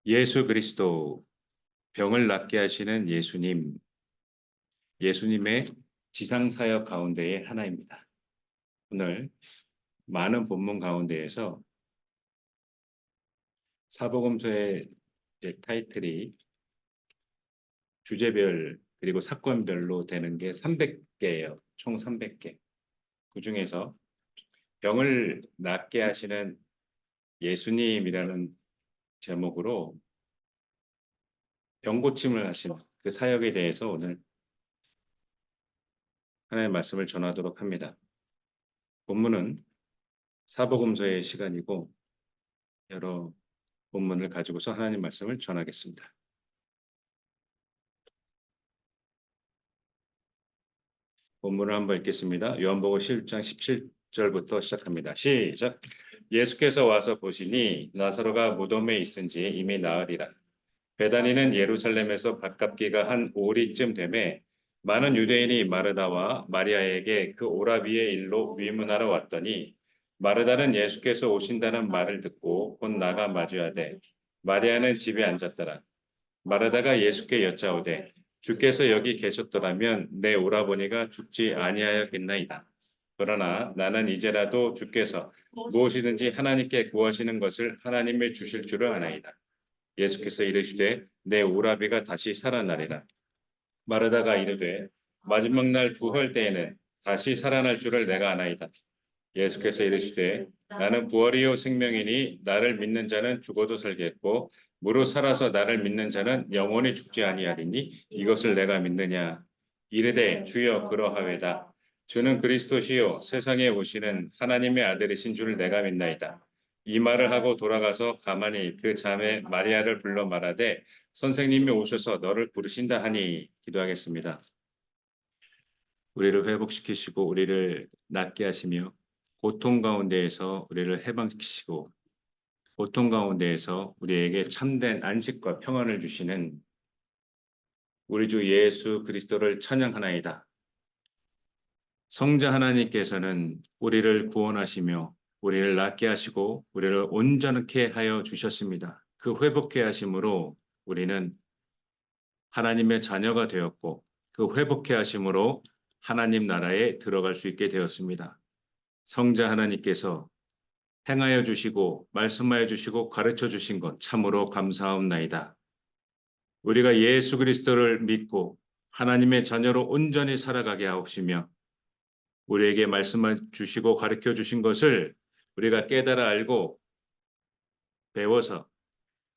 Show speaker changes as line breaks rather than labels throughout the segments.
예수 그리스도, 병을 낫게 하시는 예수님, 예수님의 지상사역 가운데의 하나입니다. 오늘 많은 본문 가운데에서 사복음서의 타이틀이 주제별 그리고 사건별로 되는 게 300개예요. 총 300개. 그 중에서 병을 낫게 하시는 예수님이라는 제목으로 병고침을 하신 그 사역에 대해서 오늘 하나님의 말씀을 전하도록 합니다. 본문은 사복음서의 시간이고 여러 본문을 가지고서 하나님 말씀을 전하겠습니다. 본문을 한번 읽겠습니다. 요한복음 11장 17절부터 시작합니다. 시작. 예수께서 와서 보시니 나사로가 무덤에 있은지 이미 나으리라. 베다니는 예루살렘에서 밥값기가 한 5리쯤 되매 많은 유대인이 마르다와 마리아에게 그 오라비의 일로 위문하러 왔더니 마르다는 예수께서 오신다는 말을 듣고 곧 나가 마주하되 마리아는 집에 앉았더라. 마르다가 예수께 여짜오되 주께서 여기 계셨더라면 내 오라버니가 죽지 아니하였겠나이다. 그러나 나는 이제라도 주께서 무엇이든지 하나님께 구하시는 것을 하나님의 주실 줄을 아나이다. 예수께서 이르시되 내 오라비가 다시 살아나리라. 마르다가 이르되 마지막 날 부활 때에는 다시 살아날 줄을 내가 아나이다. 예수께서 이르시되 나는 부활이요 생명이니 나를 믿는 자는 죽어도 살겠고 무릇 살아서 나를 믿는 자는 영원히 죽지 아니하리니 이것을 내가 믿느냐. 이르되 주여 그러하외다. 주는 그리스도시요 세상에 오시는 하나님의 아들이신 줄 내가 믿나이다. 이 말을 하고 돌아가서 가만히 그 자매 마리아를 불러 말하되 선생님이 오셔서 너를 부르신다 하니. 기도하겠습니다. 우리를 회복시키시고 우리를 낫게 하시며 고통 가운데에서 우리를 해방시키시고 고통 가운데에서 우리에게 참된 안식과 평안을 주시는 우리 주 예수 그리스도를 찬양하나이다. 성자 하나님께서는 우리를 구원하시며 우리를 낫게 하시고 우리를 온전케 하여 주셨습니다. 그 회복케 하심으로 우리는 하나님의 자녀가 되었고 그 회복케 하심으로 하나님 나라에 들어갈 수 있게 되었습니다. 성자 하나님께서 행하여 주시고 말씀하여 주시고 가르쳐 주신 것 참으로 감사하옵나이다. 우리가 예수 그리스도를 믿고 하나님의 자녀로 온전히 살아가게 하옵시며 우리에게 말씀해 주시고 가르쳐 주신 것을 우리가 깨달아 알고 배워서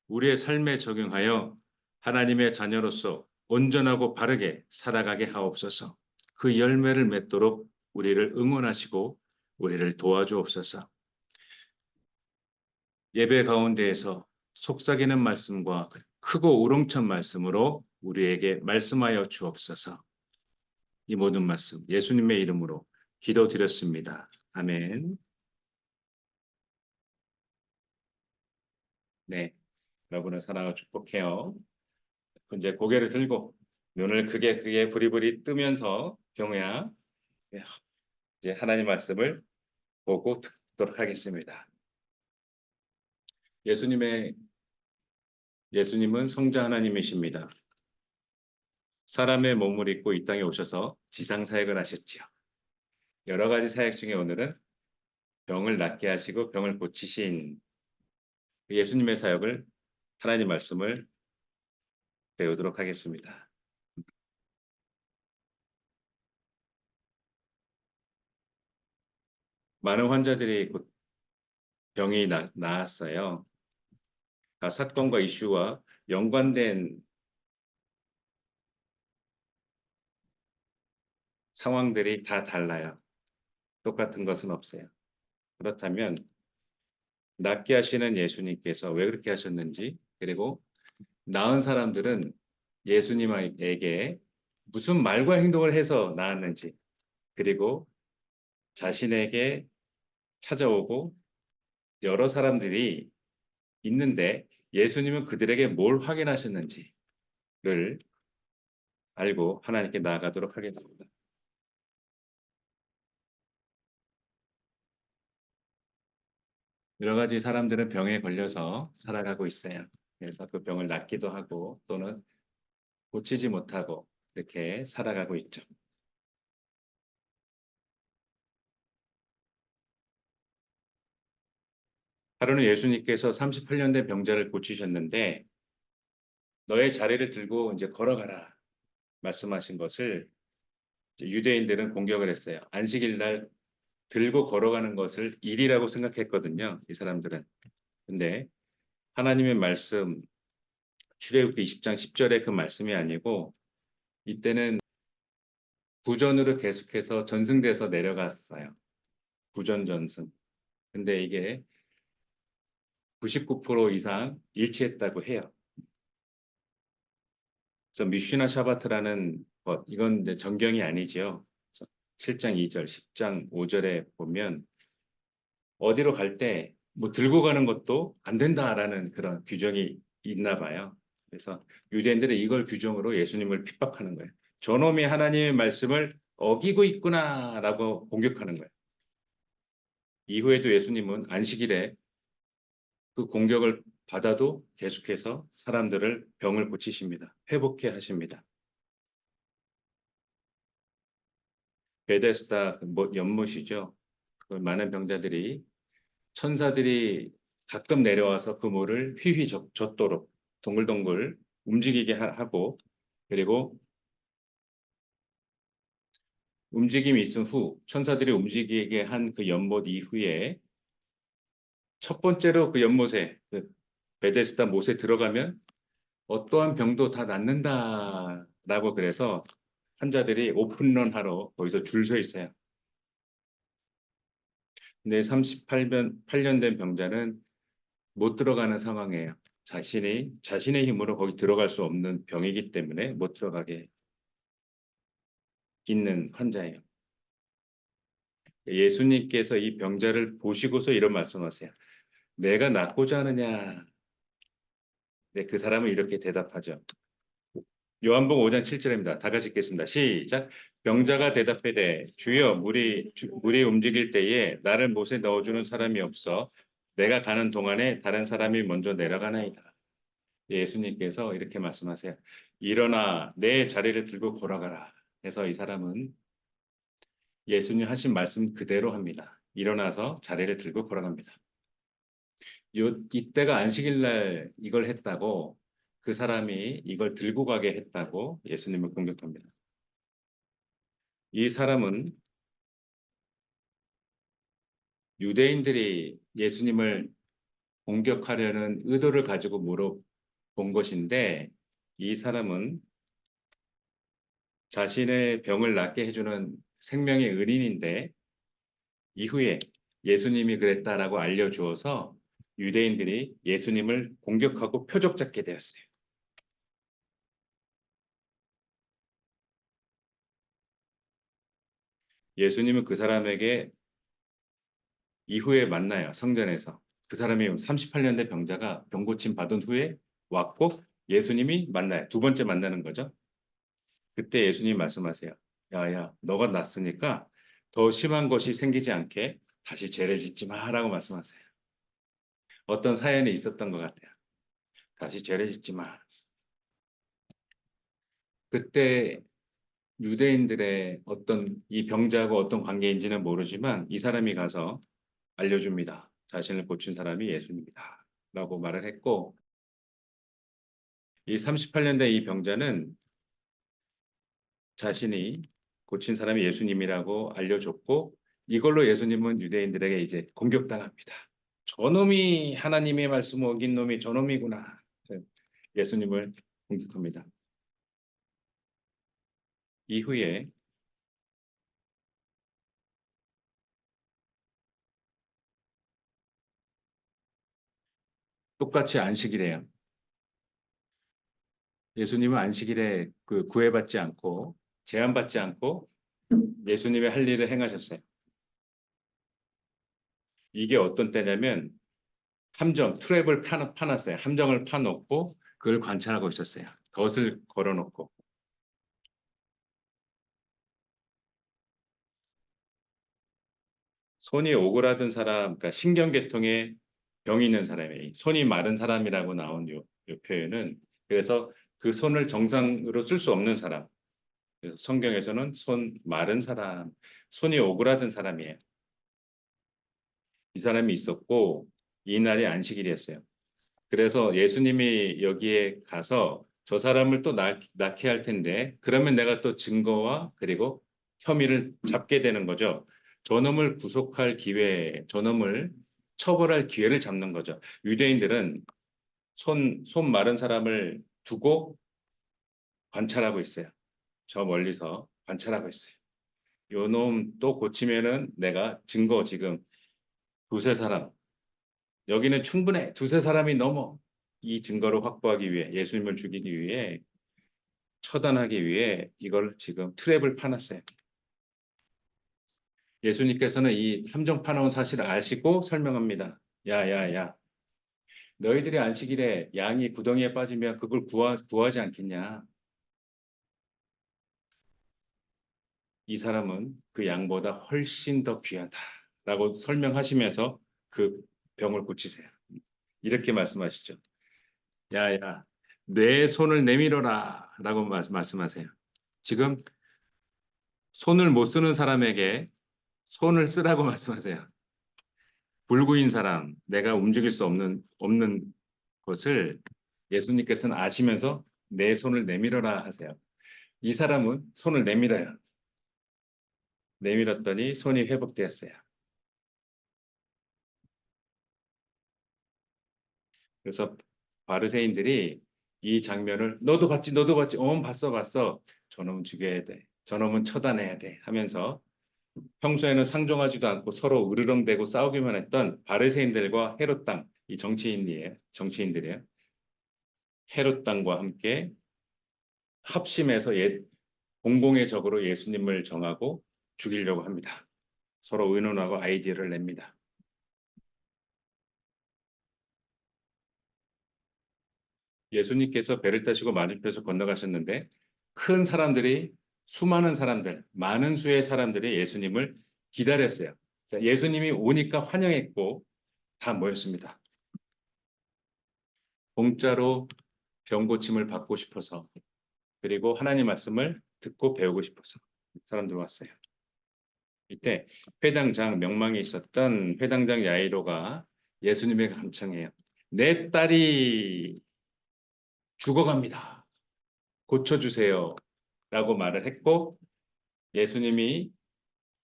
우리의 삶에 적용하여 하나님의 자녀로서 온전하고 바르게 살아가게 하옵소서. 그 열매를 맺도록 우리를 응원하시고 우리를 도와주옵소서. 예배 가운데에서 속삭이는 말씀과 크고 우렁찬 말씀으로 우리에게 말씀하여 주옵소서. 이 모든 말씀 예수님의 이름으로 기도드렸습니다. 아멘. 네, 여러분을 사랑하고 축복해요. 이제 고개를 들고 눈을 크게 부리부리 뜨면서 경우야 이제 하나님 말씀을 보고 듣도록 하겠습니다. 예수님은 성자 하나님이십니다. 사람의 몸을 입고 이 땅에 오셔서 지상 사역을 하셨지요. 여러 가지 사역 중에 오늘은 병을 낫게 하시고 병을 고치신 예수님의 사역을 하나님 말씀을 배우도록 하겠습니다. 많은 환자들이 곧 병이 나았어요. 사건과 이슈와 연관된 상황들이 다 달라요. 똑같은 것은 없어요. 그렇다면 낫게 하시는 예수님께서 왜 그렇게 하셨는지, 그리고 나은 사람들은 예수님에게 무슨 말과 행동을 해서 나았는지, 그리고 자신에게 찾아오고 여러 사람들이 있는데 예수님은 그들에게 뭘 확인하셨는지를 알고 하나님께 나아가도록 하겠습니다. 여러 가지 사람들은 병에 걸려서 살아가고 있어요. 그래서 그 병을 낫기도 하고 또는 고치지 못하고 이렇게 살아가고 있죠. 하루는 예수님께서 38년 된 병자를 고치셨는데 너의 자리를 들고 이제 걸어가라 말씀하신 것을 유대인들은 공격을 했어요. 안식일 날 들고 걸어가는 것을 일이라고 생각했거든요. 이 사람들은. 근데 하나님의 말씀 출애굽기 20장 10절의 그 말씀이 아니고 이때는 구전으로 계속해서 전승돼서 내려갔어요. 구전 전승. 근데 이게 99% 이상 일치했다고 해요. 그래서 미슈나 샤바트라는 것, 이건 이제 정경이 아니죠. 7장 2절, 10장 5절에 보면 어디로 갈 때 뭐 들고 가는 것도 안 된다라는 그런 규정이 있나 봐요. 그래서 유대인들은 이걸 규정으로 예수님을 핍박하는 거예요. 저놈이 하나님의 말씀을 어기고 있구나라고 공격하는 거예요. 이후에도 예수님은 안식일에 그 공격을 받아도 계속해서 사람들을 병을 고치십니다. 회복해 하십니다. 베데스다 연못이죠. 그 많은 병자들이 천사들이 가끔 내려와서 그 물을 휘휘 젓도록 동글동글 움직이게 하고 그리고 움직임이 있은 후 천사들이 움직이게 한 그 연못 이후에 첫 번째로 그 연못에 그 베데스다 못에 들어가면 어떠한 병도 다 낫는다라고 그래서 환자들이 오픈런 하러 거기서 줄 서 있어요. 근데 38년 된 병자는 못 들어가는 상황이에요. 자신의 힘으로 거기 들어갈 수 없는 병이기 때문에 못 들어가게 있는 환자예요. 예수님께서 이 병자를 보시고서 이런 말씀하세요. 내가 낫고자 하느냐? 네, 그 사람은 이렇게 대답하죠. 요한복음 5장 7절입니다. 다 같이 읽겠습니다. 시작. 병자가 대답하되 주여 물이 움직일 때에 나를 못에 넣어주는 사람이 없어 내가 가는 동안에 다른 사람이 먼저 내려가나이다. 예수님께서 이렇게 말씀하세요. 일어나 내 자리를 들고 걸어가라. 그래서 이 사람은 예수님 하신 말씀 그대로 합니다. 일어나서 자리를 들고 걸어갑니다. 이때가 안식일 날 이걸 했다고 그 사람이 이걸 들고 가게 했다고 예수님을 공격합니다. 이 사람은 유대인들이 예수님을 공격하려는 의도를 가지고 물어본 것인데 이 사람은 자신의 병을 낫게 해주는 생명의 은인인데 이후에 예수님이 그랬다라고 알려주어서 유대인들이 예수님을 공격하고 표적 잡게 되었어요. 예수님은 그 사람에게 이후에 만나요. 성전에서. 그 사람이 38년 된 병자가 병 고침 받은 후에 왔고 예수님이 만나요. 두 번째 만나는 거죠. 그때 예수님이 말씀하세요. 야야, 너가 났으니까 더 심한 것이 생기지 않게 다시 죄를 짓지 마라고 말씀하세요. 어떤 사연이 있었던 것 같아요. 다시 죄를 짓지 마. 그때 유대인들의 어떤 이 병자하고 어떤 관계인지는 모르지만 이 사람이 가서 알려줍니다. 자신을 고친 사람이 예수님이다. 라고 말을 했고 이 38년 된 이 병자는 자신이 고친 사람이 예수님이라고 알려줬고 이걸로 예수님은 유대인들에게 이제 공격당합니다. 저놈이 하나님의 말씀을 어긴 놈이 저놈이구나. 예수님을 공격합니다. 이후에 똑같이 안식일에요. 예수님은 안식일에 그 구애받지 않고 제한받지 않고 예수님의 할 일을 행하셨어요. 이게 어떤 때냐면 트랩을 파놨어요. 함정을 파놓고 그걸 관찰하고 있었어요. 덫을 걸어놓고. 손이 오그라든 사람, 그러니까 신경계통에 병이 있는 사람이 손이 마른 사람이라고 나온 이 표현은. 그래서 그 손을 정상으로 쓸 수 없는 사람. 그래서 성경에서는 손 마른 사람, 손이 오그라든 사람이에요. 이 사람이 있었고 이 날이 안식일이었어요. 그래서 예수님이 여기에 가서 저 사람을 또 낳게 할 텐데 그러면 내가 또 증거와 그리고 혐의를 잡게 되는 거죠. 저놈을 구속할 기회, 저놈을 처벌할 기회를 잡는 거죠. 유대인들은 손 마른 사람을 두고 관찰하고 있어요. 저 멀리서 관찰하고 있어요. 요 놈 또 고치면은 내가 증거 지금 두세 사람, 여기는 충분해. 두세 사람이 넘어. 이 증거를 확보하기 위해 예수님을 죽이기 위해 처단하기 위해 이걸 지금 트랩을 파놨어요. 예수님께서는 이 함정 파놓은 사실을 아시고 설명합니다. 야야야, 너희들이 안식일에 양이 구덩이에 빠지면 그걸 구하지 않겠냐? 이 사람은 그 양보다 훨씬 더 귀하다라고 설명하시면서 그 병을 고치세요. 이렇게 말씀하시죠. 야야, 내 손을 내밀어라라고 말씀하세요. 지금 손을 못 쓰는 사람에게 손을 쓰라고 말씀하세요. 불구인 사람, 내가 움직일 수 없는 것을 예수님께서는 아시면서 내 손을 내밀어라 하세요. 이 사람은 손을 내밀어요. 내밀었더니 손이 회복되었어요. 그래서 바리새인들이 이 장면을 너도 봤지, 봤어. 저놈은 죽여야 돼. 저놈은 처단해야 돼 하면서 평소에는 상종하지도 않고 서로 으르렁대고 싸우기만 했던 바리새인들과 헤롯 당이 정치인들이에요. 헤롯 당과 함께 합심해서 공공의 적으로 예수님을 정하고 죽이려고 합니다. 서로 의논하고 아이디어를 냅니다. 예수님께서 배를 타시고 맞은편에서 건너가셨는데 큰 사람들이 수많은 사람들, 많은 수의 사람들이 예수님을 기다렸어요. 예수님이 오니까 환영했고 다 모였습니다. 공짜로 병 고침을 받고 싶어서 그리고 하나님 말씀을 듣고 배우고 싶어서 사람들 왔어요. 이때 회당장 명망이 있었던 회당장 야이로가 예수님에게 간청해요. 내 딸이 죽어갑니다. 고쳐주세요. 라고 말을 했고 예수님이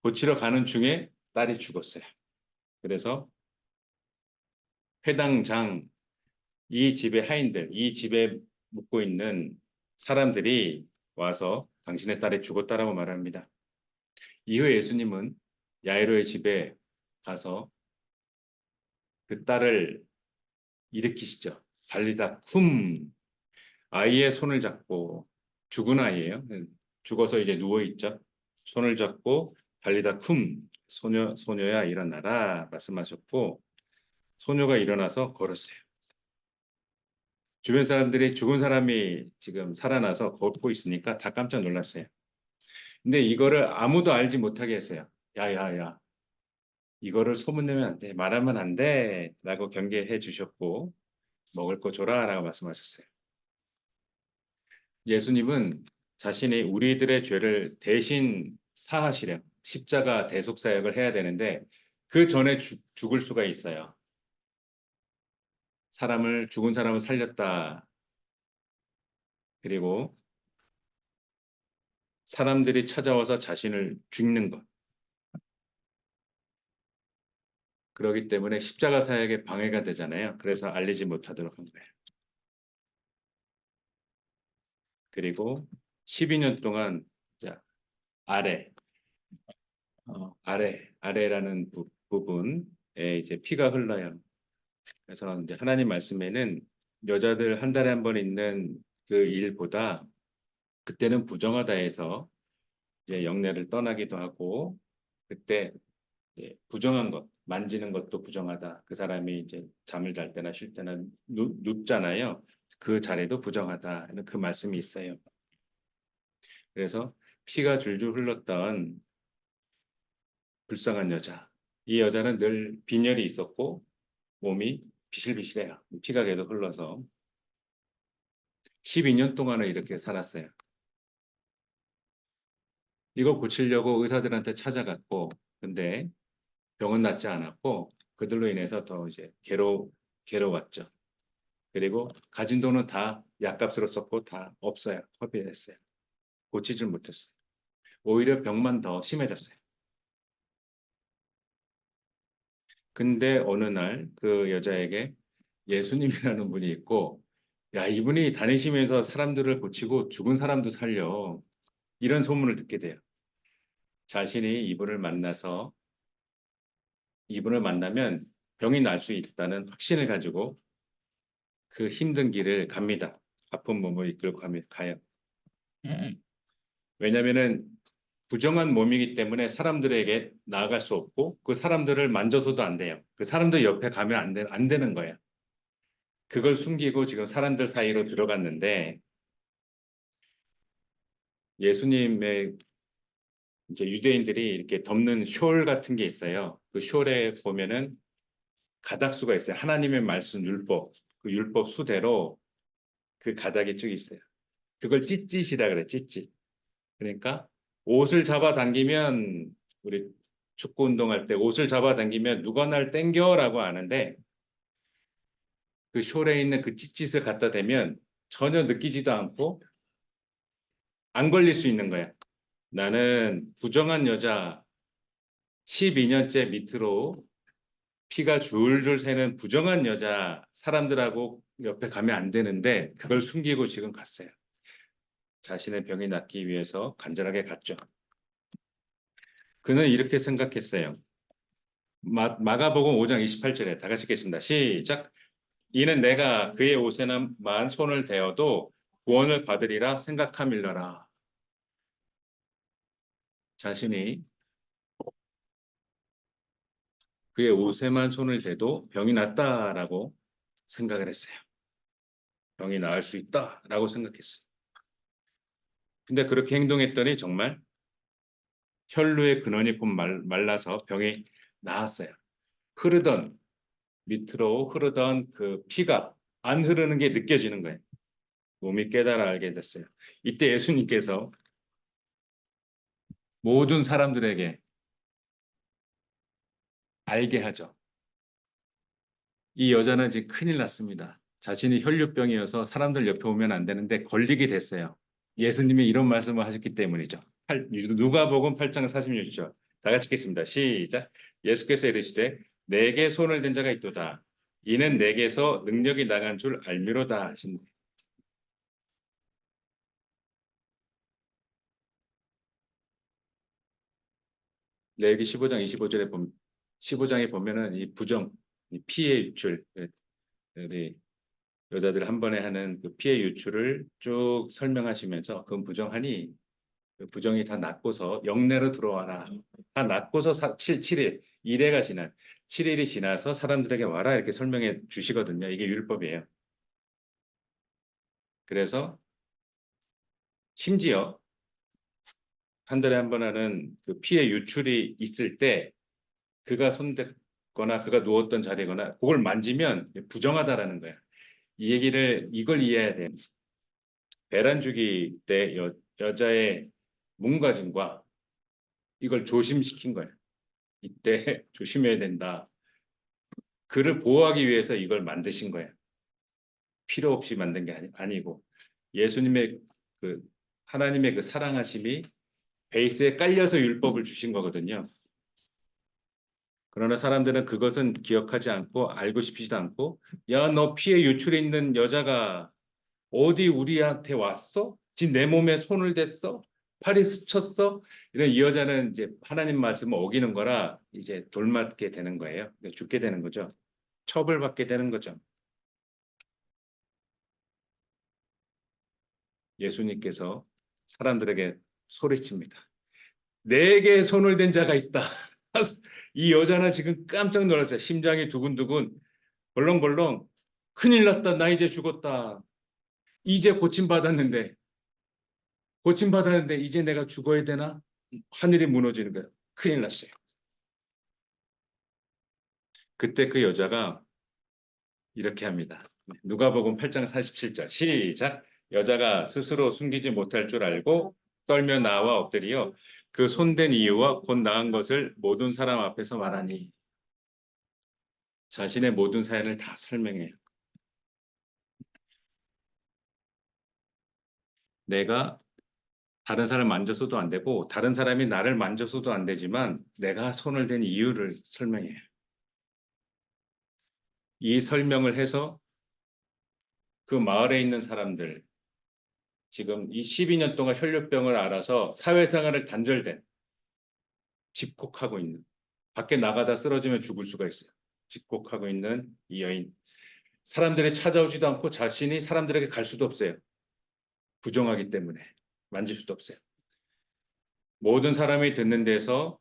고치러 가는 중에 딸이 죽었어요. 그래서 회당장, 이 집의 하인들, 이 집에 묵고 있는 사람들이 와서 당신의 딸이 죽었다라고 말합니다. 이후에 예수님은 야이로의 집에 가서 그 딸을 일으키시죠. 달리다 쿰 아이의 손을 잡고 죽은 아이예요. 죽어서 이제 누워 있죠. 손을 잡고 달리다 쿰 소녀야 일어나라 말씀하셨고 소녀가 일어나서 걸었어요. 주변 사람들이 죽은 사람이 지금 살아나서 걷고 있으니까 다 깜짝 놀랐어요. 근데 이거를 아무도 알지 못하게 했어요. 야야야, 이거를 소문내면 안 돼, 말하면 안 돼, 라고 경계해 주셨고 먹을 거 줘라 라고 말씀하셨어요. 예수님은 자신이 우리들의 죄를 대신 사하시려 십자가 대속 사역을 해야 되는데 그 전에 죽을 수가 있어요. 죽은 사람을 살렸다. 그리고 사람들이 찾아와서 자신을 죽는 것. 그렇기 때문에 십자가 사역에 방해가 되잖아요. 그래서 알리지 못하도록 한 거예요. 그리고 12년 동안 자, 아래, 아래라는 부분에 이제 피가 흘러요. 그래서 이제 하나님 말씀에는 여자들 한 달에 한 번 있는 그 일보다 그때는 부정하다 해서 이제 영내를 떠나기도 하고 그때 부정한 것, 만지는 것도 부정하다. 그 사람이 이제 잠을 잘 때나 쉴 때는 눕잖아요. 그 자리도 부정하다. 그 말씀이 있어요. 그래서 피가 줄줄 흘렀던 불쌍한 여자. 이 여자는 늘 빈혈이 있었고 몸이 비실비실해요. 피가 계속 흘러서. 12년 동안을 이렇게 살았어요. 이거 고치려고 의사들한테 찾아갔고, 근데 병은 낫지 않았고, 그들로 인해서 더 이제 괴로웠죠. 그리고 가진 돈은 다 약값으로 썼고 다 없어요. 허비했어요. 고치질 못했어요. 오히려 병만 더 심해졌어요. 근데 어느 날 그 여자에게 예수님이라는 분이 있고, 야, 이분이 다니시면서 사람들을 고치고 죽은 사람도 살려. 이런 소문을 듣게 돼요. 자신이 이분을 만나면 병이 날 수 있다는 확신을 가지고 그 힘든 길을 갑니다. 아픈 몸을 이끌고 가요. 왜냐면은 부정한 몸이기 때문에 사람들에게 나아갈 수 없고 그 사람들을 만져서도 안 돼요. 그 사람들 옆에 가면 안 되는 거예요. 그걸 숨기고 지금 사람들 사이로 들어갔는데 예수님의 이제 유대인들이 이렇게 덮는 숄 같은 게 있어요. 그 숄에 보면은 가닥수가 있어요. 하나님의 말씀 율법, 그 율법 수대로 그 가닥이 쭉 있어요. 그걸 찢찢이라 그래, 찢찢. 그러니까 옷을 잡아당기면 우리 축구 운동할 때 옷을 잡아당기면 누가 날 땡겨라고 하는데 그 숄에 있는 그 찢찢을 갖다 대면 전혀 느끼지도 않고 안 걸릴 수 있는 거야. 나는 부정한 여자 12년째 밑으로 피가 줄줄 새는 부정한 여자 사람들하고 옆에 가면 안 되는데 그걸 숨기고 지금 갔어요. 자신의 병이 낫기 위해서 간절하게 갔죠. 그는 이렇게 생각했어요. 마가복음 5장 28절에 다 같이 읽겠습니다. 시작. 이는 내가 그의 옷에만 손을 대어도 구원을 받으리라 생각함일러라. 자신이 그의 옷에만 손을 대도 병이 낫다라고 생각을 했어요. 병이 나을 수 있다라고 생각했어요. 근데 그렇게 행동했더니 정말 혈루의 근원이 곧 말라서 병이 나았어요. 흐르던 밑으로 흐르던 그 피가 안 흐르는 게 느껴지는 거예요. 몸이 깨달아 알게 됐어요. 이때 예수님께서 모든 사람들에게 알게 하죠. 이 여자는 지금 큰일 났습니다. 자신이 혈류병이어서 사람들 옆에 오면 안 되는데 걸리게 됐어요. 예수님이 이런 말씀을 하셨기 때문이죠. 누가복음 8장 46절. 다 같이 읽겠습니다. 시작. 예수께서 이르시되 내게 손을 댄 자가 있도다. 이는 내게서 능력이 나간 줄 알미로다 하신대. 레위기 15장 25절에 15장에 보면은 이 부정, 이 피해 유출, 우리 여자들 한 번에 하는 그 피해 유출을 쭉 설명하시면서 그건 부정하니 그 부정이 다 낫고서 영내로 들어와라. 다 낫고서 7일, 1회가 지난 7일이 지나서 사람들에게 와라 이렇게 설명해 주시거든요. 이게 율법이에요. 그래서 심지어 한 달에 한 번 하는 그 피해 유출이 있을 때 그가 손댔거나 그가 누웠던 자리거나 그걸 만지면 부정하다라는 거야. 이걸 이해해야 돼. 배란 주기 때 여자의 몸가짐과 이걸 조심시킨 거야. 이때 조심해야 된다. 그를 보호하기 위해서 이걸 만드신 거야. 필요 없이 만든 게 아니고 예수님의 그 하나님의 그 사랑하심이 베이스에 깔려서 율법을 주신 거거든요. 그러나 사람들은 그것은 기억하지 않고 알고 싶지도 않고 야, 너 피해 유출해 있는 여자가 어디 우리한테 왔어? 지금 내 몸에 손을 댔어? 팔이 스쳤어? 이런 이 여자는 이제 하나님 말씀을 어기는 거라 이제 돌맞게 되는 거예요. 죽게 되는 거죠. 처벌받게 되는 거죠. 예수님께서 사람들에게 소리칩니다. 내게 손을 댄 자가 있다. 이 여자는 지금 깜짝 놀랐어요. 심장이 두근두근 벌렁벌렁 큰일 났다. 나 이제 죽었다. 이제 고침받았는데 이제 내가 죽어야 되나? 하늘이 무너지는 거예요. 큰일 났어요. 그때 그 여자가 이렇게 합니다. 누가복음 8장 47절 시작. 여자가 스스로 숨기지 못할 줄 알고 떨며 나와 엎드리어 그 손댄 이유와 곧 나은 것을 모든 사람 앞에서 말하니. 자신의 모든 사연을 다 설명해요. 내가 다른 사람 만져서도 안 되고 다른 사람이 나를 만져서도 안 되지만 내가 손을 댄 이유를 설명해요. 이 설명을 해서 그 마을에 있는 사람들, 지금 이 12년 동안 혈류병을 앓아서 사회생활을 단절된, 집콕하고 있는, 밖에 나가다 쓰러지면 죽을 수가 있어요. 집콕하고 있는 이 여인. 사람들이 찾아오지도 않고 자신이 사람들에게 갈 수도 없어요. 부정하기 때문에 만질 수도 없어요. 모든 사람이 듣는 데서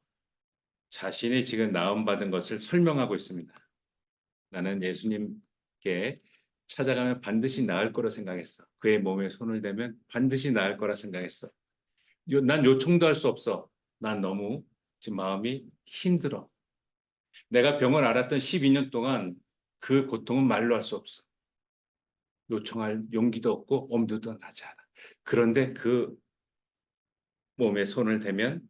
자신이 지금 나음받은 것을 설명하고 있습니다. 나는 예수님께 찾아가면 반드시 나을 거라 생각했어. 그의 몸에 손을 대면 반드시 나을 거라 생각했어. 난 요청도 할 수 없어. 난 너무 지금 마음이 힘들어. 내가 병을 앓았던 12년 동안 그 고통은 말로 할 수 없어. 요청할 용기도 없고 엄두도 나지 않아. 그런데 그 몸에 손을 대면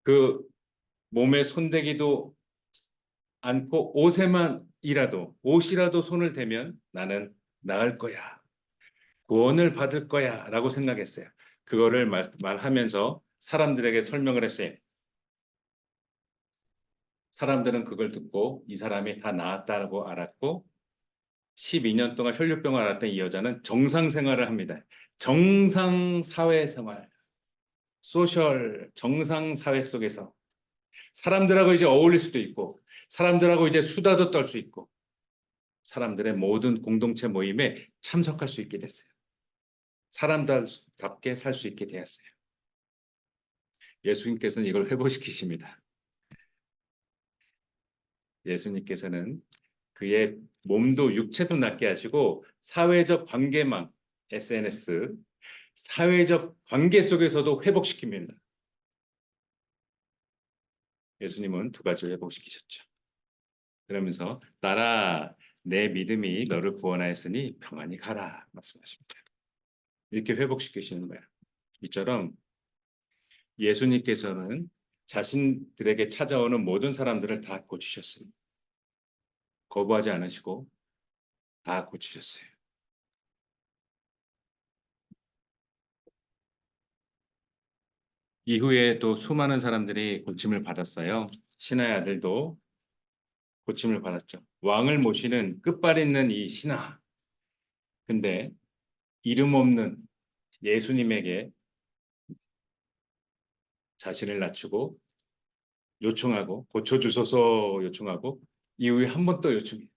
그 몸에 손대기도 않고 옷이라도 손을 대면 나는 나을 거야. 구원을 받을 거야. 라고 생각했어요. 그거를 말하면서 사람들에게 설명을 했어요. 사람들은 그걸 듣고 이 사람이 다 나았다고 알았고 12년 동안 혈류병을 앓았던 이 여자는 정상 생활을 합니다. 정상 사회 생활, 소셜 정상 사회 속에서 사람들하고 이제 어울릴 수도 있고 사람들하고 이제 수다도 떨 수 있고 사람들의 모든 공동체 모임에 참석할 수 있게 됐어요. 사람답게 살 수 있게 되었어요. 예수님께서는 이걸 회복시키십니다. 예수님께서는 그의 몸도 육체도 낫게 하시고 사회적 관계망, SNS, 사회적 관계 속에서도 회복시킵니다. 예수님은 두 가지를 회복시키셨죠. 그러면서 따라 내 믿음이 너를 구원하였으니 평안히 가라 말씀하십니다. 이렇게 회복시키시는 거야. 이처럼 예수님께서는 자신들에게 찾아오는 모든 사람들을 다 고치셨습니다. 거부하지 않으시고 다 고치셨어요. 이후에 또 수많은 사람들이 고침을 받았어요. 신하의 아들도 고침을 받았죠. 왕을 모시는 끝발 있는 이 신하. 근데 이름 없는 예수님에게 자신을 낮추고 요청하고 고쳐주소서 요청하고 이후에 한 번 또 요청해요.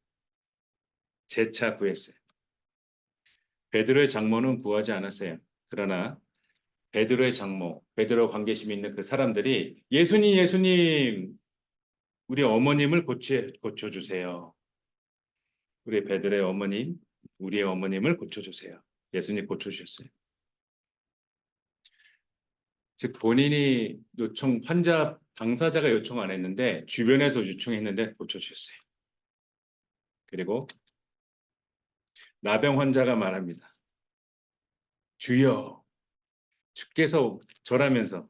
재차 구했어요. 베드로의 장모는 구하지 않았어요. 그러나 베드로의 장모, 베드로 관계심 있는 그 사람들이 예수님, 우리 어머님을 고쳐주세요. 우리 베드로의 어머님, 우리의 어머님을 고쳐주세요. 예수님 고쳐주셨어요. 즉 본인이 환자 당사자가 요청 안 했는데 주변에서 요청했는데 고쳐주셨어요. 그리고 나병 환자가 말합니다. 주여, 주께서 절하면서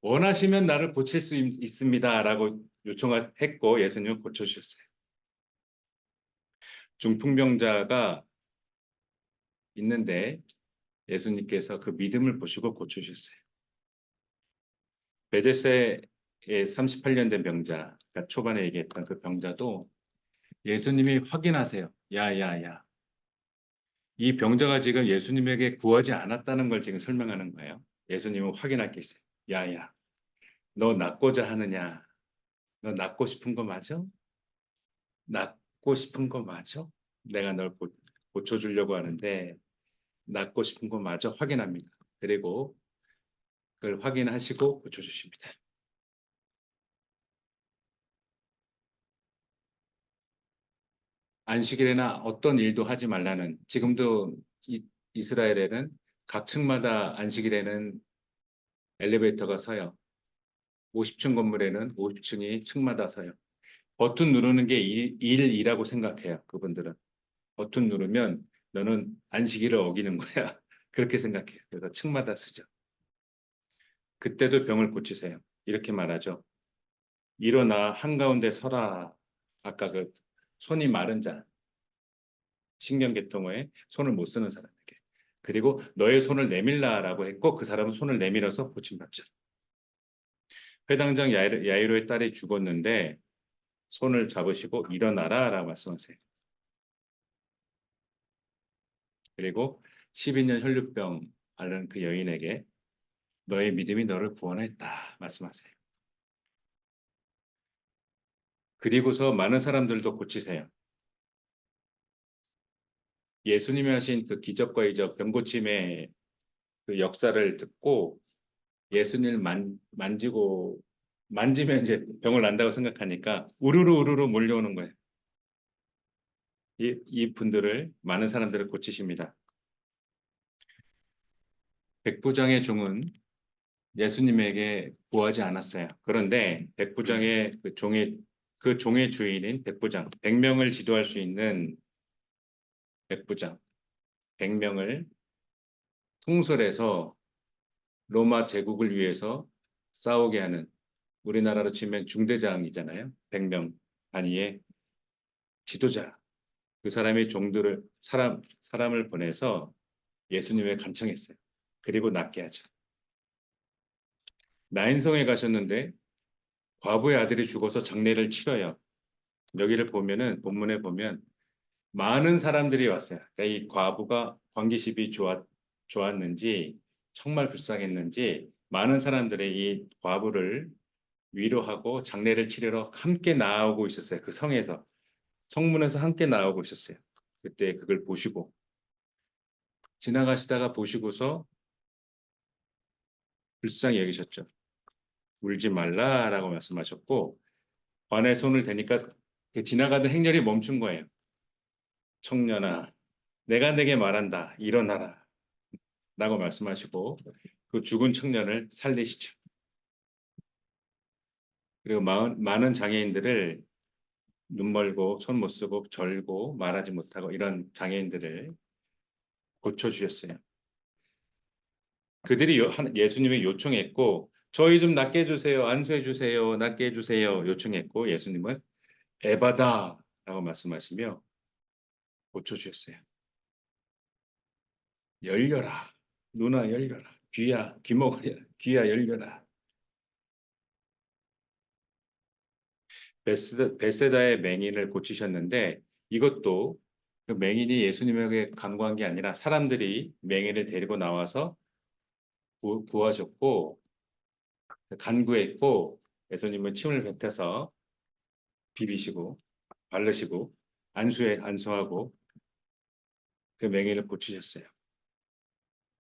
원하시면 나를 고칠 수 있습니다라고 요청했고 예수님은 고쳐주셨어요. 중풍병자가 있는데 예수님께서 그 믿음을 보시고 고쳐주셨어요. 베데스다에 38년 된 병자, 그러니까 초반에 얘기했던 그 병자도 예수님이 확인하세요. 야야야. 이 병자가 지금 예수님에게 구하지 않았다는 걸 지금 설명하는 거예요. 예수님은 확인할 게 있어요. 야야. 너 낫고자 하느냐? 너 낫고 싶은 거 맞아? 낫고 싶은 거 맞아? 내가 널 고쳐주려고 하는데 낫고 싶은 거 맞아? 확인합니다. 그리고 그걸 확인하시고 고쳐주십니다. 안식일에나 어떤 일도 하지 말라는 지금도 이스라엘에는 각 층마다 안식일에는 엘리베이터가 서요. 50층 건물에는 50층이 층마다 서요. 버튼 누르는 게 일이라고 생각해요. 그분들은. 버튼 누르면 너는 안식일을 어기는 거야. 그렇게 생각해요. 그래서 층마다 쓰죠. 그때도 병을 고치세요. 이렇게 말하죠. 일어나 한가운데 서라. 아까 그 손이 마른 자, 신경계통에 손을 못 쓰는 사람에게. 그리고 너의 손을 내밀라라고 했고 그 사람은 손을 내밀어서 고침받죠. 회당장 야이로의 딸이 죽었는데 손을 잡으시고 일어나라라고 말씀하세요. 그리고 12년 혈류병 앓는 그 여인에게 너의 믿음이 너를 구원했다 말씀하세요. 그리고서 많은 사람들도 고치세요. 예수님이 하신 그 기적과 이적 병고침의 그 역사를 듣고 예수님을 만지면 이제 병을 난다고 생각하니까 우르르 몰려오는 거예요. 이 분들을 많은 사람들을 고치십니다. 백부장의 종은 예수님에게 구하지 않았어요. 그런데 백부장의 그 종의 주인인 백부장, 100명을 지도할 수 있는 백부장, 100명을 통솔해서 로마 제국을 위해서 싸우게 하는 우리나라로 치면 중대장이잖아요. 100명 단위의 지도자. 그 사람이 사람을 보내서 예수님을 간청했어요. 그리고 낫게 하죠. 나인성에 가셨는데 과부의 아들이 죽어서 장례를 치러요. 여기를 보면은 본문에 보면 많은 사람들이 왔어요. 그러니까 이 과부가 관계십이 좋았는지 정말 불쌍했는지 많은 사람들이 이 과부를 위로하고 장례를 치르러 함께 나오고 있었어요. 그 성에서 성문에서 함께 나오고 있었어요. 그때 그걸 보시고 지나가시다가 보시고서 불쌍히 여기셨죠. 울지 말라라고 말씀하셨고 관에 손을 대니까 그 지나가던 행렬이 멈춘 거예요. 청년아, 내가 내게 말한다. 일어나라. 라고 말씀하시고 그 죽은 청년을 살리시죠. 그리고 많은 장애인들을 눈 멀고 손 못 쓰고 절고 말하지 못하고 이런 장애인들을 고쳐주셨어요. 그들이 예수님이 요청했고 저희 좀 낫게 해주세요. 안수해 주세요. 낫게 해주세요. 요청했고 예수님은 에바다라고 말씀하시며 고쳐주셨어요. 열려라. 누나 열려라. 귀야 귀먹으랴. 귀야 열려라. 베세다의 맹인을 고치셨는데 이것도 그 맹인이 예수님에게 간구한 게 아니라 사람들이 맹인을 데리고 나와서 구하셨고 간구했고 예수님은 침을 뱉어서 비비시고 바르시고 안수하고 그 맹인을 고치셨어요.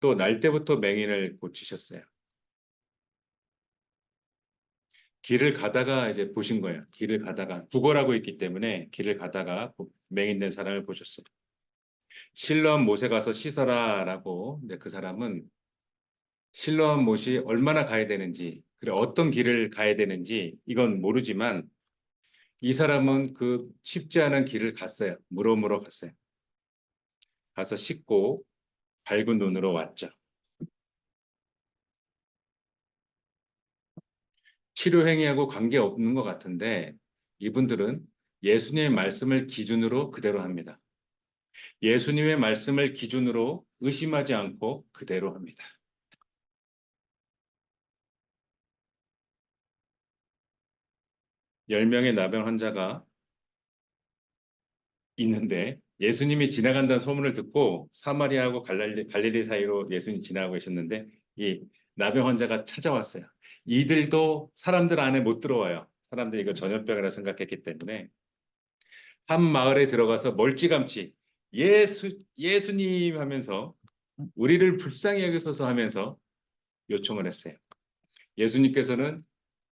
또 날 때부터 맹인을 고치셨어요. 길을 가다가 이제 보신 거예요. 길을 가다가 구걸하고 있기 때문에 길을 가다가 맹인된 사람을 보셨어요. 실로암 못에 가서 씻어라라고 근데 그 사람은 실로암 못이 얼마나 가야 되는지 그래 어떤 길을 가야 되는지 이건 모르지만 이 사람은 그 쉽지 않은 길을 갔어요. 물어물어 갔어요. 가서 씻고 밝은 눈으로 왔죠. 치료 행위하고 관계없는 것 같은데 이분들은 예수님의 말씀을 기준으로 그대로 합니다. 예수님의 말씀을 기준으로 의심하지 않고 그대로 합니다. (10명의) 나병 환자가 있는데 예수님이 지나간다는 소문을 듣고 사마리아하고 갈릴리 사이로 예수님이 지나가고 계셨는데 이 나병 환자가 찾아왔어요. 이들도 사람들 안에 못 들어와요. 사람들이 이거 전염병이라 생각했기 때문에 한 마을에 들어가서 멀찌감치 예수님 하면서 우리를 불쌍히 여기소서 하면서 요청을 했어요. 예수님께서는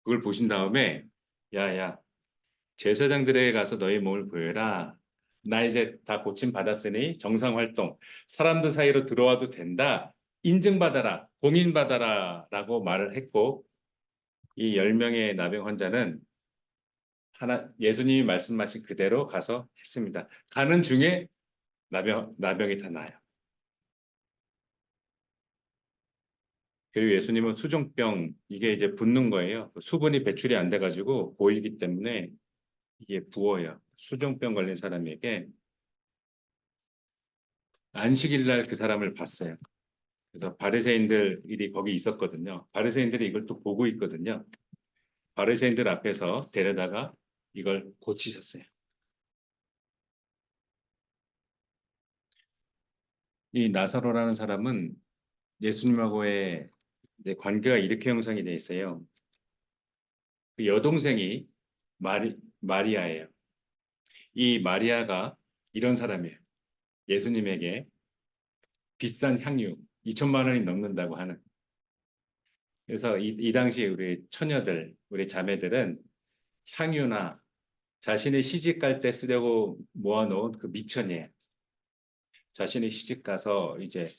그걸 보신 다음에 야야 제사장들에게 가서 너희 몸을 보여라. 나 이제 다 고침 받았으니 정상 활동 사람들 사이로 들어와도 된다. 인증받아라. 공인받아라 라고 말을 했고 이 10명의 나병 환자는 예수님이 말씀하신 그대로 가서 했습니다. 가는 중에 나병이 다 나요. 그리고 예수님은 수종병 이게 이제 붓는 거예요. 수분이 배출이 안 돼가지고 보이기 때문에 이게 부어요. 수종병 걸린 사람에게 안식일 날 그 사람을 봤어요. 그래서 바리새인들이 거기 있었거든요. 바리새인들이 이걸 또 보고 있거든요. 바리새인들 앞에서 데려다가 이걸 고치셨어요. 이 나사로라는 사람은 예수님하고의 관계가 이렇게 형성이 돼 있어요. 그 여동생이 마리아예요. 이 마리아가 이런 사람이에요. 예수님에게 비싼 향유 2천만 원이 넘는다고 하는. 그래서 이 당시 우리 처녀들, 우리 자매들은 향유나 자신의 시집 갈 때 쓰려고 모아놓은 그 미천이에요. 자신이 시집 가서 이제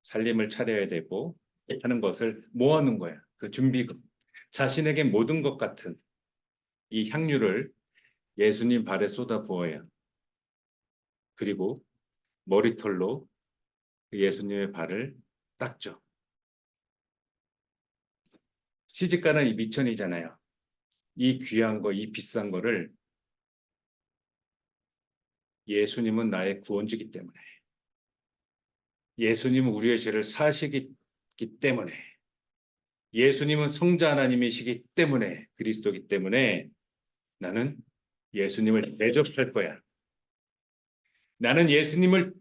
살림을 차려야 되고 하는 것을 모아놓은 거예요. 그 준비금. 자신에게 모든 것 같은 이 향유를 예수님 발에 쏟아 부어요. 그리고 머리털로 예수님의 발을 닦죠. 시집가는 이 미천이잖아요. 이 귀한 거, 이 비싼 거를 예수님은 나의 구원주기 때문에, 예수님은 우리의 죄를 사시기 때문에, 예수님은 성자 하나님이시기 때문에, 그리스도기 때문에 나는 예수님을 대접할 거야. 나는 예수님을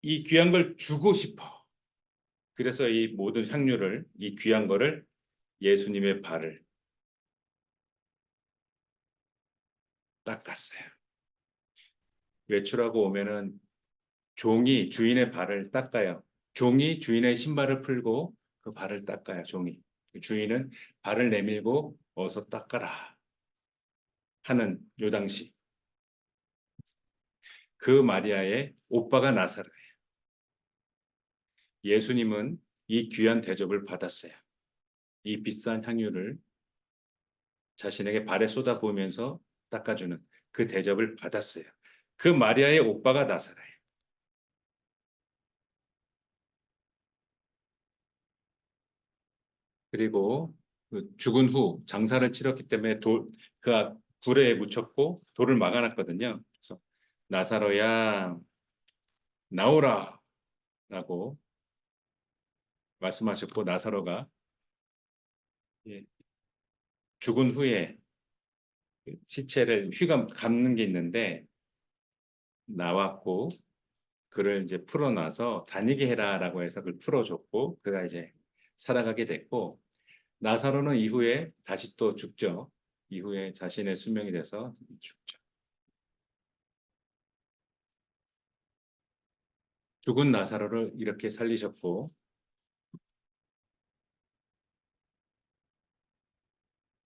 이 귀한 걸 주고 싶어. 그래서 이 모든 향유를, 이 귀한 거를 예수님의 발을 닦았어요. 외출하고 오면은 종이 주인의 발을 닦아요. 종이 주인의 신발을 풀고 그 발을 닦아요. 종이. 주인은 발을 내밀고 어서 닦아라 하는 요 당시 그 마리아의 오빠가 나사로예요. 예수님은 이 귀한 대접을 받았어요. 이 비싼 향유를 자신에게 발에 쏟아 부으면서 닦아주는 그 대접을 받았어요. 그 마리아의 오빠가 나사로예요. 그리고 그 죽은 후 장사를 치렀기 때문에 그 굴에 묻혔고 돌을 막아놨거든요. 그래서 나사로야 나오라 라고 말씀하셨고 나사로가 예, 죽은 후에 시체를 휘감 감는 게 있는데 나왔고 그를 이제 풀어놔서 다니게 해라라고 해서 그걸 풀어줬고 그가 이제 살아가게 됐고 나사로는 이후에 다시 또 죽죠. 이후에 자신의 수명이 돼서 죽죠. 죽은 나사로를 이렇게 살리셨고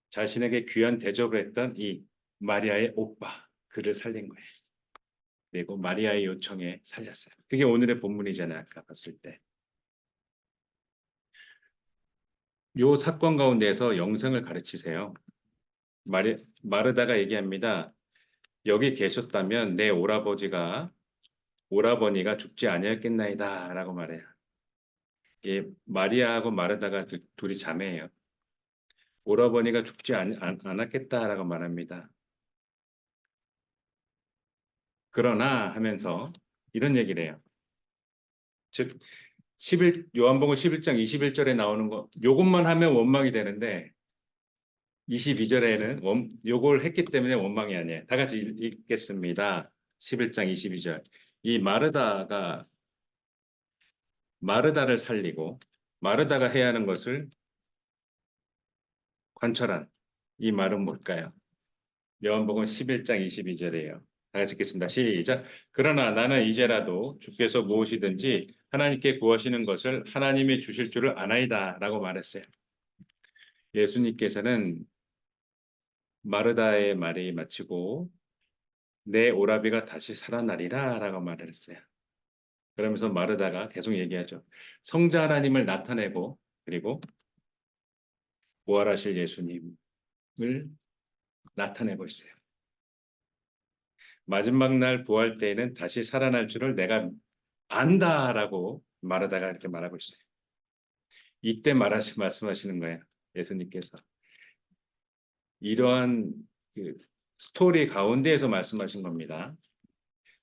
자신에게 귀한 대접을 했던 이 마리아의 오빠 그를 살린 거예요. 그리고 마리아의 요청에 살렸어요. 그게 오늘의 본문이잖아요. 아까 봤을 때. 요 사건 가운데서 영생을 가르치세요. 마르다가 얘기합니다. 여기 계셨다면 내 오라버니가 죽지 아니었겠나이다라고 말해요. 이게 마리아하고 마르다가 둘이 자매예요. 오라버니가 죽지 않았겠다라고 말합니다. 그러나 하면서 이런 얘기를 해요. 즉 요한복음 11장 21절에 나오는 거 요것만 하면 원망이 되는데 22절에는 요걸 했기 때문에 원망이 아니에요. 다 같이 읽겠습니다. 11장 22절. 이 마르다를 살리고 마르다가 해야 하는 것을 관철한 이 말은 뭘까요? 요한복음 11장 22절이에요. 다 같이 읽겠습니다. 시작. 그러나 나는 이제라도 주께서 무엇이든지 하나님께 구하시는 것을 하나님이 주실 줄을 아나이다 라고 말했어요. 예수님께서는 마르다의 말이 마치고 내 오라비가 다시 살아나리라 라고 말을 했어요. 그러면서 마르다가 계속 얘기하죠. 성자 하나님을 나타내고 그리고 부활하실 예수님을 나타내고 있어요. 마지막 날 부활 때에는 다시 살아날 줄을 내가 안다라고 마르다가 이렇게 말하고 있어요. 이때 말씀하시는 거예요. 예수님께서. 이러한 그 스토리 가운데에서 말씀하신 겁니다.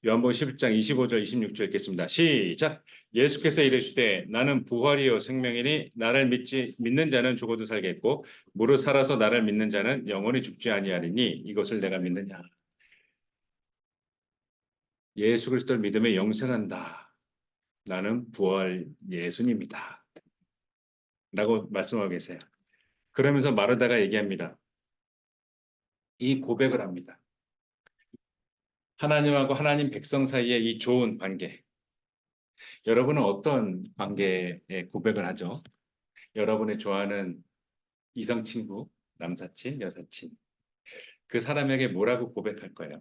요한복음 11장 25절 26절 읽겠습니다. 시작. 예수께서 이르시되 나는 부활이요 생명이니 나를 믿는 자는 죽어도 살겠고 무릇 살아서 나를 믿는 자는 영원히 죽지 아니하리니 이것을 내가 믿느냐. 예수 그리스도를 믿으면 영생한다. 나는 부활 예수님이다. 라고 말씀하고 계세요. 그러면서 마르다가 얘기합니다. 이 고백을 합니다. 하나님하고 하나님 백성 사이의 이 좋은 관계. 여러분은 어떤 관계에 고백을 하죠? 여러분의 좋아하는 이성 친구, 남사친, 여사친. 그 사람에게 뭐라고 고백할 거예요?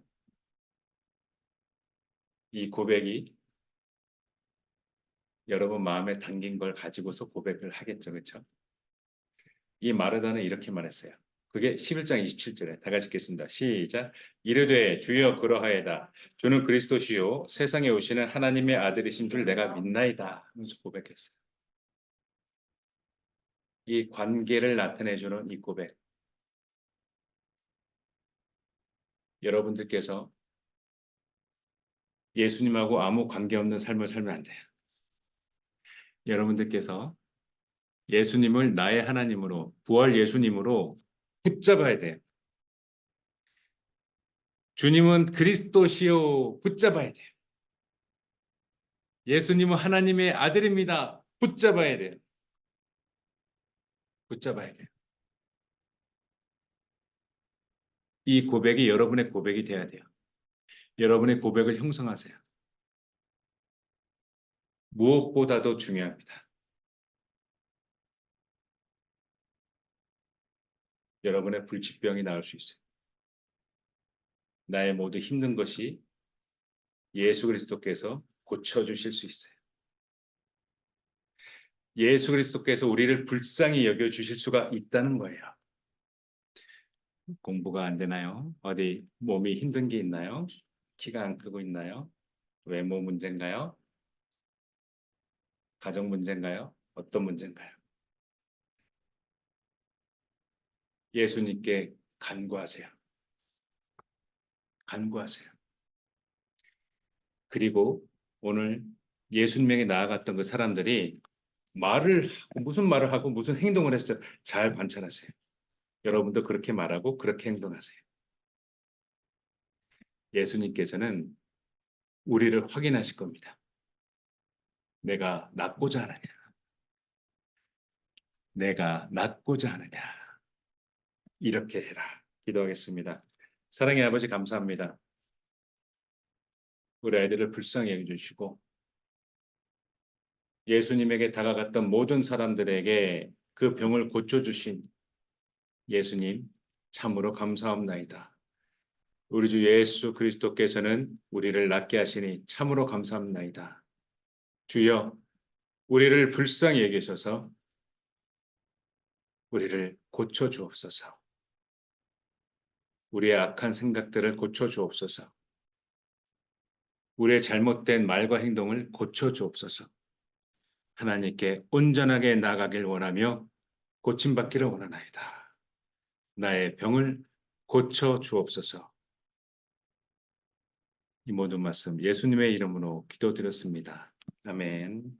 이 고백이 여러분 마음에 담긴 걸 가지고서 고백을 하겠죠. 그렇죠? 이 마르다는 이렇게 말했어요. 그게 11장 27절에 다 같이 읽겠습니다. 시작. 이르되 주여 그러하여다. 주는 그리스도시요 세상에 오시는 하나님의 아들이신 줄 내가 믿나이다. 하면서 고백했어요. 이 관계를 나타내주는 이 고백. 여러분들께서 예수님하고 아무 관계없는 삶을 살면 안 돼요. 여러분들께서 예수님을 나의 하나님으로, 부활 예수님으로 붙잡아야 돼요. 주님은 그리스도시요 붙잡아야 돼요. 예수님은 하나님의 아들입니다. 붙잡아야 돼요. 붙잡아야 돼요. 이 고백이 여러분의 고백이 돼야 돼요. 여러분의 고백을 형성하세요. 무엇보다도 중요합니다. 여러분의 불치병이 나을 수 있어요. 나의 모두 힘든 것이 예수 그리스도께서 고쳐주실 수 있어요. 예수 그리스도께서 우리를 불쌍히 여겨주실 수가 있다는 거예요. 공부가 안 되나요? 어디 몸이 힘든 게 있나요? 키가 안 크고 있나요? 외모 문제인가요? 가정 문제인가요? 어떤 문제인가요? 예수님께 간구하세요. 간구하세요. 그리고 오늘 예수님에게 나아갔던 그 사람들이 무슨 말을 하고 무슨 행동을 했어요. 잘 관찰하세요. 여러분도 그렇게 말하고 그렇게 행동하세요. 예수님께서는 우리를 확인하실 겁니다. 내가 낫고자 하느냐? 내가 낫고자 하느냐? 이렇게 해라. 기도하겠습니다. 사랑의 아버지 감사합니다. 우리 아이들을 불쌍히 여겨주시고 예수님에게 다가갔던 모든 사람들에게 그 병을 고쳐주신 예수님 참으로 감사합나이다. 우리 주 예수 그리스도께서는 우리를 낫게 하시니 참으로 감사합나이다. 주여 우리를 불쌍히 여기셔서 우리를 고쳐주옵소서. 우리의 악한 생각들을 고쳐주옵소서. 우리의 잘못된 말과 행동을 고쳐주옵소서. 하나님께 온전하게 나가길 원하며 고침받기를 원하나이다. 나의 병을 고쳐주옵소서. 이 모든 말씀 예수님의 이름으로 기도드렸습니다. 아멘.